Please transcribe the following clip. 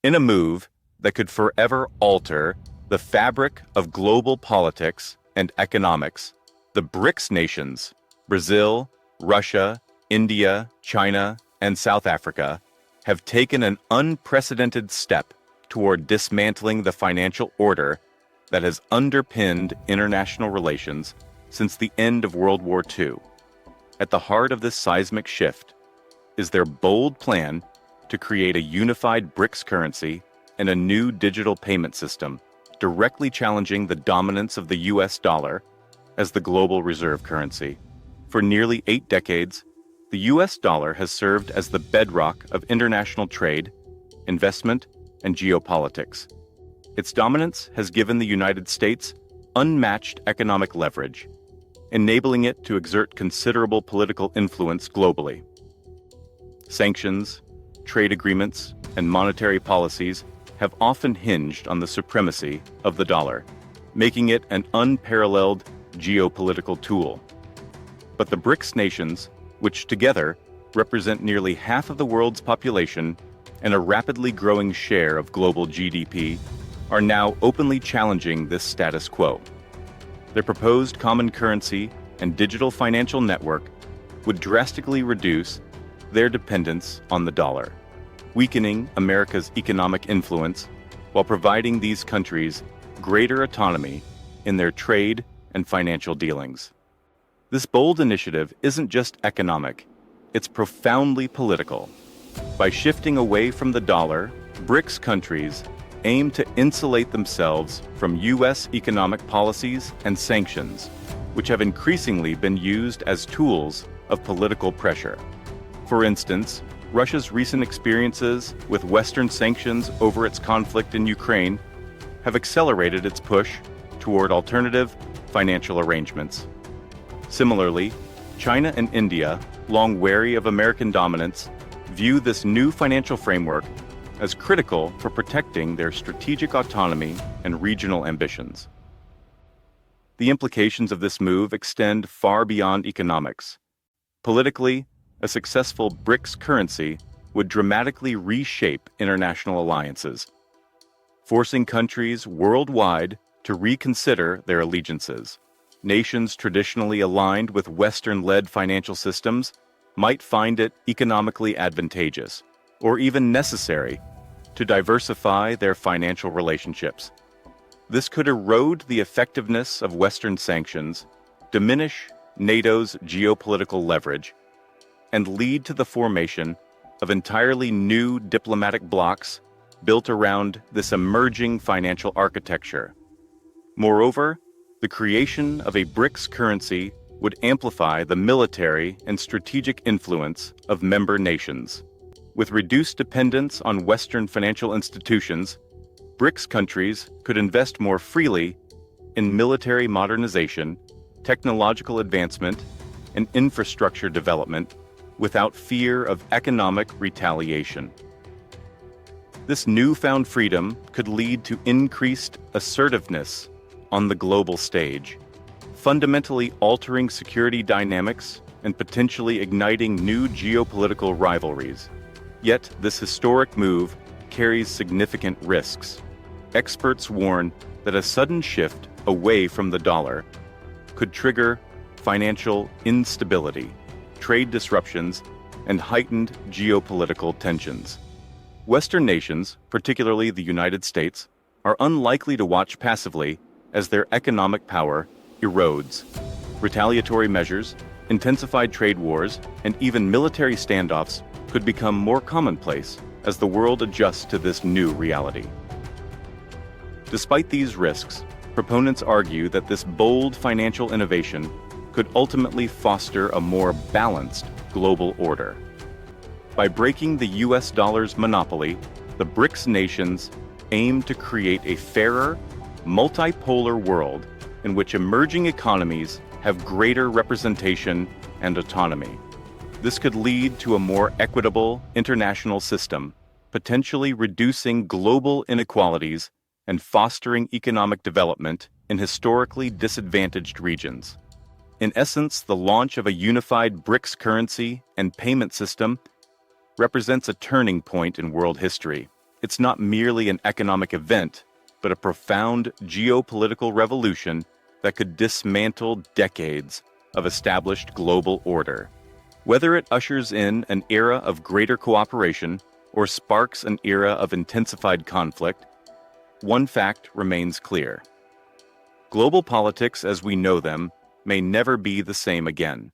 In a move that could forever alter the fabric of global politics and economics, the BRICS nations, Brazil, Russia, India, China, and South Africa, have taken an unprecedented step toward dismantling the financial order that has underpinned international relations since the end of World War II. At the heart of this seismic shift is their bold plan to create a unified BRICS currency and a new digital payment system, directly challenging the dominance of the US dollar as the global reserve currency. For nearly 8 decades, the US dollar has served as the bedrock of international trade, investment, and geopolitics. Its dominance has given the United States unmatched economic leverage, enabling it to exert considerable political influence globally. Sanctions, trade agreements, and monetary policies have often hinged on the supremacy of the dollar, making it an unparalleled geopolitical tool. But the BRICS nations, which together represent nearly half of the world's population and a rapidly growing share of global GDP, are now openly challenging this status quo. Their proposed common currency and digital financial network would drastically reduce their dependence on the dollar, weakening America's economic influence while providing these countries greater autonomy in their trade and financial dealings. This bold initiative isn't just economic, it's profoundly political. By shifting away from the dollar, BRICS countries aim to insulate themselves from U.S. economic policies and sanctions, which have increasingly been used as tools of political pressure. For instance, Russia's recent experiences with Western sanctions over its conflict in Ukraine have accelerated its push toward alternative financial arrangements. Similarly, China and India, long wary of American dominance, view this new financial framework as critical for protecting their strategic autonomy and regional ambitions. The implications of this move extend far beyond economics. Politically, a successful BRICS currency would dramatically reshape international alliances, forcing countries worldwide to reconsider their allegiances. Nations traditionally aligned with Western-led financial systems might find it economically advantageous, or even necessary, to diversify their financial relationships. This could erode the effectiveness of Western sanctions, diminish NATO's geopolitical leverage, and lead to the formation of entirely new diplomatic blocs built around this emerging financial architecture. Moreover, the creation of a BRICS currency would amplify the military and strategic influence of member nations. With reduced dependence on Western financial institutions, BRICS countries could invest more freely in military modernization, technological advancement, and infrastructure development without fear of economic retaliation. This newfound freedom could lead to increased assertiveness on the global stage, fundamentally altering security dynamics and potentially igniting new geopolitical rivalries. Yet, this historic move carries significant risks. Experts warn that a sudden shift away from the dollar could trigger financial instability, trade disruptions, and heightened geopolitical tensions. Western nations, particularly the United States, are unlikely to watch passively as their economic power erodes. Retaliatory measures, intensified trade wars, and even military standoffs could become more commonplace as the world adjusts to this new reality. Despite these risks, proponents argue that this bold financial innovation could ultimately foster a more balanced global order. By breaking the US dollar's monopoly, the BRICS nations aim to create a fairer, multipolar world in which emerging economies have greater representation and autonomy. This could lead to a more equitable international system, potentially reducing global inequalities and fostering economic development in historically disadvantaged regions. In essence, the launch of a unified BRICS currency and payment system represents a turning point in world history, it's not merely an economic event, but a profound geopolitical revolution that could dismantle decades of established global order. Whether it ushers in an era of greater cooperation or sparks an era of intensified conflict, one fact remains clear. Global politics as we know them may never be the same again.